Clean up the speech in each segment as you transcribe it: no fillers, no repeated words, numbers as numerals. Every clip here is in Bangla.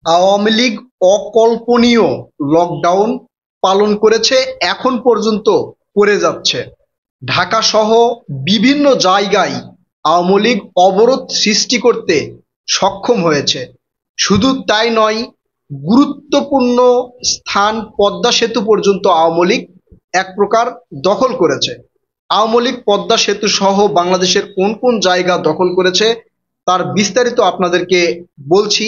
আওয়ামী লীগ অকল্পনীয় লকডাউন পালন করেছে, এখন পর্যন্ত করে যাচ্ছে। ঢাকা সহ বিভিন্ন জায়গায় আওয়ামী লীগ অবরোধ সৃষ্টি করতে সক্ষম হয়েছে। শুধু তাই নয়, গুরুত্বপূর্ণ স্থান পদ্মা সেতু পর্যন্ত আওয়ামী লীগ এক প্রকার দখল করেছে। আওয়ামী লীগ পদ্মা সেতু সহ বাংলাদেশের কোন কোন জায়গা দখল করেছে তার বিস্তারিত আপনাদেরকে বলছি।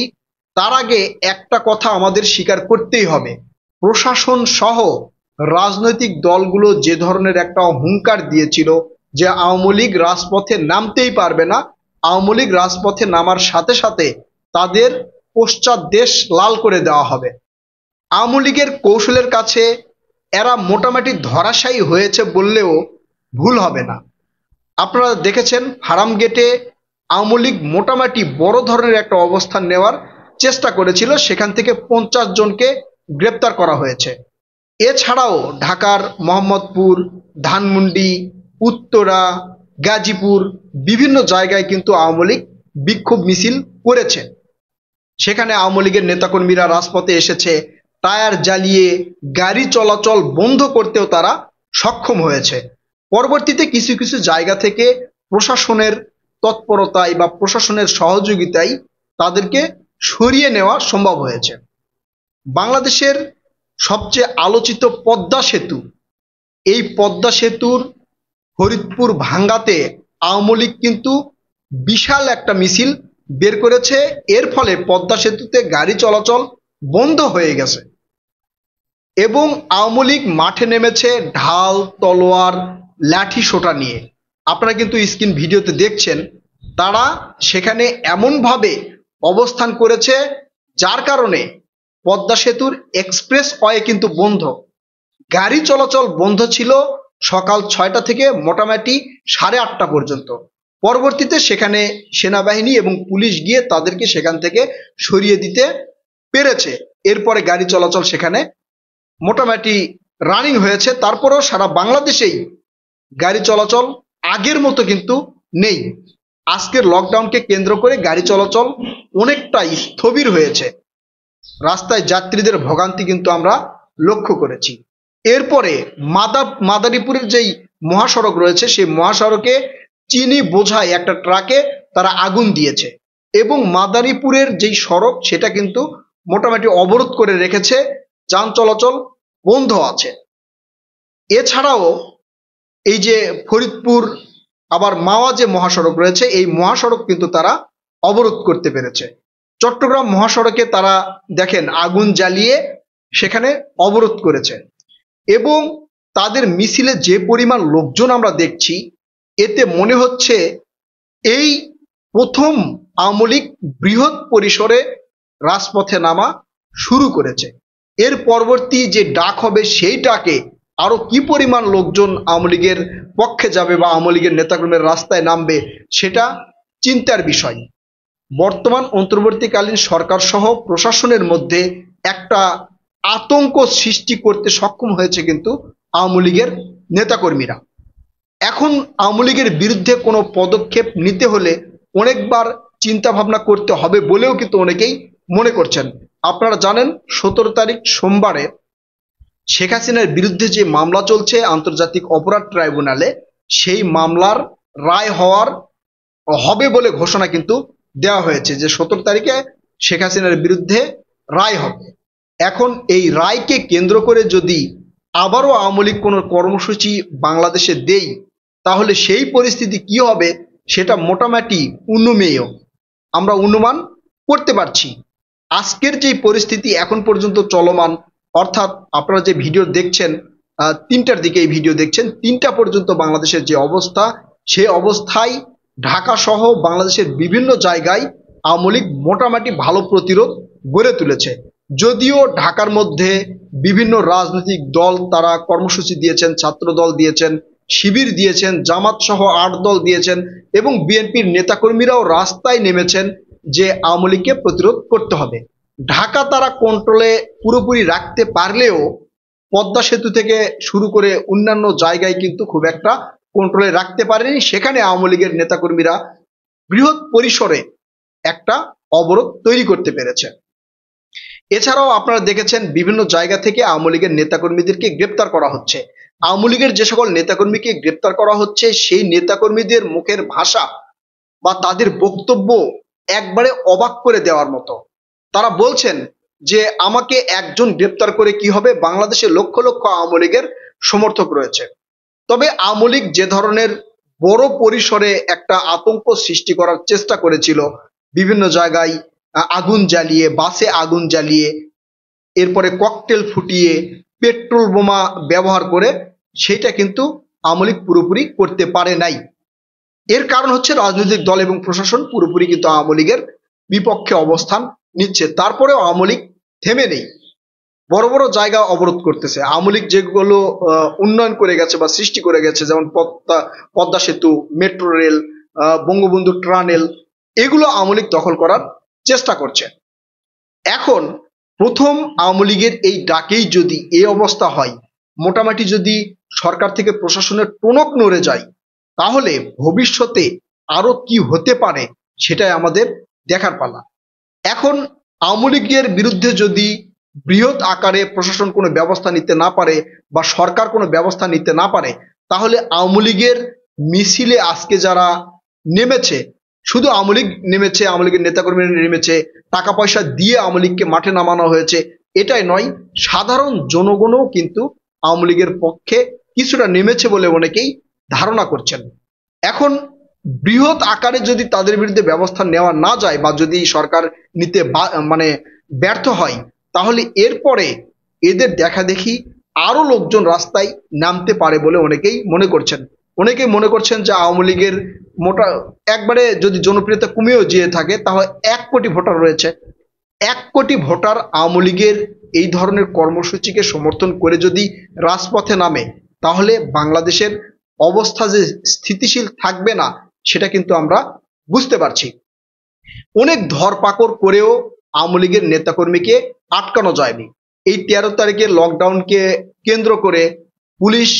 তার আগে একটা কথা আমাদের স্বীকার করতেই হবে, প্রশাসন সহ রাজনৈতিক দলগুলো যে ধরনের একটা হুঙ্কার দিয়েছিল যে আওয়ামী লীগ রাজপথে নামতেই পারবে না, আওয়ামী লীগ রাজপথে নামার সাথে সাথে তাদের পশ্চাৎ দেশ লাল করে দেওয়া হবে। আওয়ামী লীগের কৌশলের কাছে এরা মোটামুটি ধরাশায়ী হয়েছে বললেও ভুল হবে না। আপনারা দেখেছেন ফার্ম গেটে আওয়ামী লীগ মোটামুটি বড় ধরনের একটা অবস্থান নেওয়ার চেষ্টা করেছিল, সেখান থেকে 50 জনকে গ্রেপ্তার করা হয়েছে। এছাড়াও ঢাকার মোহাম্মদপুর, ধানমন্ডি, উত্তরা, গাজীপুর বিভিন্ন জায়গায় কিন্তু আওয়ামী লীগ বিক্ষোভ মিছিল করেছে। সেখানে আওয়ামী লীগের নেতাকর্মীরা রাজপথে এসেছে, টায়ার জ্বালিয়ে গাড়ি চলাচল বন্ধ করতেও তারা সক্ষম হয়েছে। পরবর্তীতে কিছু কিছু জায়গা থেকে প্রশাসনের তৎপরতায় বা প্রশাসনের সহযোগিতায় তাদেরকে সরিয়ে নেওয়া সম্ভব হয়েছে। বাংলাদেশের সবচেয়ে আলোচিত পদ্মা সেতু, এই পদ্মা সেতুর ফরিদপুর ভাঙ্গাতে আওয়ামী লীগ কিন্তু বিশাল একটা মিছিল বের করেছে। এর ফলে পদ্মা সেতুতে গাড়ি চলাচল বন্ধ হয়ে গেছে এবং আওয়ামী লীগ মাঠে নেমেছে ঢাল, তলোয়ার, লাঠি সোঁটা নিয়ে। আপনারা কিন্তু স্ক্রিন ভিডিওতে দেখছেন, তারা সেখানে এমনভাবে অবস্থান করেছে যার কারণে পদ্মা সেতুর এক্সপ্রেস ওয়ে কিন্তু বন্ধ। গাড়ি চলাচল বন্ধ ছিল সকাল 6টা থেকে মোটামুটি 8:30 পর্যন্ত। পরবর্তীতে সেখানে সেনাবাহিনী এবং পুলিশ গিয়ে তাদেরকে সেখান থেকে সরিয়ে দিতে পেরেছে। এরপরে গাড়ি চলাচল সেখানে মোটামুটি রানিং হয়েছে। তারপরেও সারা বাংলাদেশেই গাড়ি চলাচল আগের মতো কিন্তু নেই। আজকের লকডাউনকে কেন্দ্র করে গাড়ি চলাচল অনেকটাই স্থবির হয়েছে। রাস্তায় যাত্রীদের ভোগান্তি কিন্তু আমরা লক্ষ্য করেছি। এরপরে মাদারীপুরের যেই মহাসড়ক রয়েছে সেই মহাসড়কে চিনি বোঝাই একটা ট্রাকে তারা আগুন দিয়েছে এবং মাদারীপুরের যেই সড়ক সেটা কিন্তু মোটামুটি অবরোধ করে রেখেছে, যান চলাচল বন্ধ আছে। এছাড়াও এই যে ফরিদপুর আবার মাওয়া যে মহাসড়ক রয়েছে এই মহাসড়ক কিন্তু তারা অবরোধ করতে পেরেছে। চট্টগ্রাম মহাসড়কে তারা দেখেন আগুন জ্বালিয়ে সেখানে অবরোধ করেছে এবং তাদের মিছিলে যে পরিমাণ লোকজন আমরা দেখছি, এতে মনে হচ্ছে এই প্রথম আওয়ামী লীগ বৃহৎ পরিসরে রাজপথে নামা শুরু করেছে। এর পরবর্তী যে ডাক হবে সেই ডাকে আরো কি পরিমাণ লোকজন আওয়ামী লীগের পক্ষে যাবে বা আওয়ামী লীগের নেতাকর্মীর রাস্তায় নামবে সেটা চিন্তার বিষয়। বর্তমান অন্তর্বর্তীকালীন সরকার সহ প্রশাসনের মধ্যে একটা আতঙ্ক সৃষ্টি করতে সক্ষম হয়েছে কিন্তু আওয়ামী লীগের নেতাকর্মীরা। এখন আওয়ামী লীগের বিরুদ্ধে কোনো পদক্ষেপ নিতে হলে অনেকবার চিন্তা ভাবনা করতে হবে বলেও কিন্তু অনেকেই মনে করছেন। আপনারা জানেন 17 তারিখ সোমবারে শেখ হাসিনার বিরুদ্ধে যে মামলা চলছে আন্তর্জাতিক অপরাধ ট্রাইব্যুনালে, সেই মামলার রায় হবে বলে ঘোষণা কিন্তু দেওয়া হয়েছে যে 17 তারিখে শেখ হাসিনার বিরুদ্ধে রায় হবে। এখন এই রায়কে কেন্দ্র করে যদি আবারও আওয়ামী লীগ কোনো কর্মসূচি বাংলাদেশে দেই তাহলে সেই পরিস্থিতি কি হবে সেটা মোটামুটি অনুমেয়, আমরা অনুমান করতে পারছি। আজকের যে পরিস্থিতি এখন পর্যন্ত চলমান, অর্থাৎ আপনারা যে ভিডিও দেখছেন 3টার দিকে এই ভিডিও দেখছেন, 3টা পর্যন্ত বাংলাদেশের যে অবস্থা সেই অবস্থায় ঢাকা সহ বাংলাদেশের বিভিন্ন জায়গায় আওয়ামী লীগ মোটামুটি ভালো প্রতিরোধ গড়ে তুলেছে। যদিও ঢাকার মধ্যে বিভিন্ন রাজনৈতিক দল তারা কর্মসূচি দিয়েছেন, ছাত্র দল দিয়েছেন, শিবির দিয়েছেন, জামাত সহ 8 দল দিয়েছেন এবং বিএনপির নেতাকর্মীরাও রাস্তায় নেমেছেন যে আওয়ামী লীগকে প্রতিরোধ করতে হবে। ঢাকা তারা কন্ট্রোলে পুরোপুরি রাখতে পারলেও পদ্মা সেতু থেকে শুরু করে অন্যান্য জায়গায় কিন্তু খুব একটা কন্ট্রোলে রাখতে পারেনি। সেখানে আওয়ামী লীগের নেতাকর্মীরা বৃহৎ পরিসরে একটা অবরোধ তৈরি করতে পেরেছে। এছাড়াও আপনারা দেখেছেন বিভিন্ন জায়গা থেকে আওয়ামী লীগের নেতাকর্মীদেরকে গ্রেপ্তার করা হচ্ছে। আওয়ামী লীগের যে সকল নেতাকর্মীকে গ্রেপ্তার করা হচ্ছে সেই নেতাকর্মীদের মুখের ভাষা বা তাদের বক্তব্য একবারে অবাক করে দেওয়ার মতো। তারা বলছেন যে আমাকে একজন গ্রেপ্তার করে কি হবে, বাংলাদেশে লক্ষ লক্ষ আওয়ামী লীগের সমর্থক রয়েছে। তবে আওয়ামী লীগ যে ধরনের বড় পরিসরে একটা আতঙ্ক সৃষ্টি করার চেষ্টা করেছিল, বিভিন্ন জায়গায় আগুন জ্বালিয়ে, বাসে আগুন জ্বালিয়ে, এরপরে ককটেল ফুটিয়ে, পেট্রোল বোমা ব্যবহার করে, সেটা কিন্তু আওয়ামী লীগ পুরোপুরি করতে পারে নাই। এর কারণ হচ্ছে রাজনৈতিক দল এবং প্রশাসন পুরোপুরি কিন্তু আওয়ামী লীগের বিপক্ষে অবস্থান নিচ্ছে। তারপরেও আওয়ামী লীগ থেমে নেই, বড় বড় জায়গা অবরোধ করতেছে। আওয়ামী লীগ যেগুলো উন্নয়ন করে গেছে বা সৃষ্টি করে গেছে, যেমন পদ্মা সেতু, মেট্রো রেল, বঙ্গবন্ধু টানেল, এগুলো আওয়ামী লীগ দখল করার চেষ্টা করছে। এখন প্রথম আওয়ামী লীগের এই ডাকেই যদি এই অবস্থা হয়, মোটামুটি যদি সরকার থেকে প্রশাসনের টনক নড়ে যায়, তাহলে ভবিষ্যতে আরো কি হতে পারে সেটাই আমাদের দেখার পালা। এখন আওয়ামী লীগের বিরুদ্ধে যদি বৃহৎ আকারে প্রশাসন কোনো ব্যবস্থা নিতে না পারে বা সরকার কোনো ব্যবস্থা নিতে না পারে, তাহলে আওয়ামী লীগের মিছিলে আজকে যারা নেমেছে, শুধু আওয়ামী লীগ নেমেছে, আওয়ামী লীগের নেতাকর্মীরা নেমেছে, টাকা পয়সা দিয়ে আওয়ামী লীগকে মাঠে নামানো হয়েছে, এটাই নয়, সাধারণ জনগণও কিন্তু আওয়ামী লীগের পক্ষে কিছুটা নেমেছে বলে অনেকেই ধারণা করছেন। এখন বৃহৎ আকারে যদি তাদের বিরুদ্ধে ব্যবস্থা নেওয়া না যায় বা যদি সরকার নিতে মানে ব্যর্থ হয়, তাহলে এরপরে এদের দেখা দেখি আরো লোকজন রাস্তায় নামতে পারে বলে অনেকেই মনে করছেন। অনেকেই মনে করছেন যে আওয়ামী লীগের মোটা একবারে যদি জনপ্রিয়তা কমেও যেয়ে থাকে, তাহলে 1 কোটি ভোটার রয়েছে। 1 কোটি ভোটার আওয়ামী লীগের এই ধরনের কর্মসূচিকে সমর্থন করে যদি রাজপথে নামে, তাহলে বাংলাদেশের অবস্থা যে স্থিতিশীল থাকবে না সেটা কিন্তু আমরা বুঝতে পারছি। অনেক ধরপাকড় করেও আওয়ামী লীগের নেতাকর্মীকে আটকানো যায়নি। এই 13 তারিখে লকডাউনকে কেন্দ্র করে পুলিশ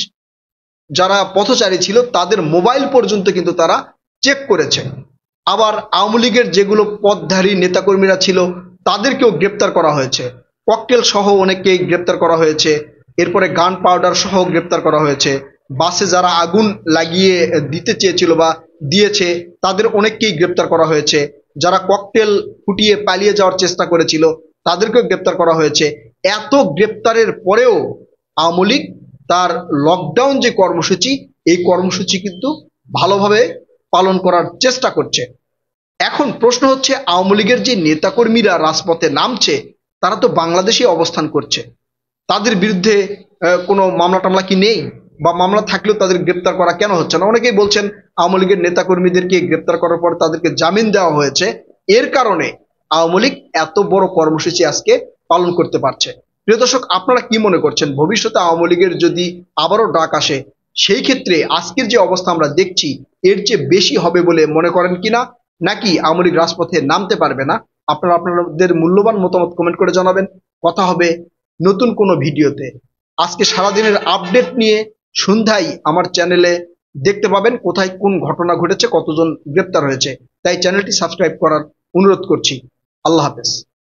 যারা পথচারী ছিল তাদের মোবাইল পর্যন্ত কিন্তু তারা চেক করেছে। আবার আওয়ামী লীগের যেগুলো পথধারী নেতাকর্মীরা ছিল তাদেরকেও গ্রেপ্তার করা হয়েছে, ককটেল সহ অনেককেই গ্রেপ্তার করা হয়েছে, এরপরে গান পাউডার সহ গ্রেপ্তার করা হয়েছে, বাসে যারা আগুন লাগিয়ে দিতে চেয়েছিল বা দিয়েছে তাদের অনেককেই গ্রেপ্তার করা হয়েছে, যারা ককটেল ফুটিয়ে পালিয়ে যাওয়ার চেষ্টা করেছিল তাদেরকেও গ্রেপ্তার করা হয়েছে। এত গ্রেপ্তারের পরেও আওয়ামী লীগ তার লকডাউন যে কর্মসূচি, এই কর্মসূচি কিন্তু ভালোভাবে পালন করার চেষ্টা করছে। এখন প্রশ্ন হচ্ছে, আওয়ামী লীগের যে নেতাকর্মীরা রাজপথে নামছে তারা তো বাংলাদেশে অবস্থান করছে, তাদের বিরুদ্ধে কোনো মামলা টামলা কি নেই? বা মামলা থাকলেও তাদের গ্রেপ্তার করা কেন হচ্ছে না? অনেকেই বলছেন আওয়ামী লীগের নেতাকর্মীদেরকে গ্রেপ্তার করার পর তাদেরকে জামিন দেওয়া হয়েছে, এর কারণে আওয়ামী লীগ এত বড় কর্মসূচি আজকে পালন করতে পারছে। প্রিয় দর্শক, আপনারা কি মনে করছেন, ভবিষ্যতে আওয়ামী লীগের যদি আবারও ডাক আসে, সেই ক্ষেত্রে আজকের যে অবস্থা আমরা দেখছি এর চেয়ে বেশি হবে বলে মনে করেন কিনা, নাকি আওয়ামী লীগ রাজপথে নামতে পারবে না? আপনারা আপনাদের মূল্যবান মতামত কমেন্ট করে জানাবেন। কথা হবে নতুন কোনো ভিডিওতে। আজকে সারাদিনের আপডেট নিয়ে সন্ধ্যায় আমার চ্যানেলে দেখতে পাবেন কোথায় কোন ঘটনা ঘটেছে, কতজন গ্রেপ্তার হয়েছে। তাই চ্যানেলটি সাবস্ক্রাইব করার অনুরোধ করছি। আল্লাহ হাফেজ।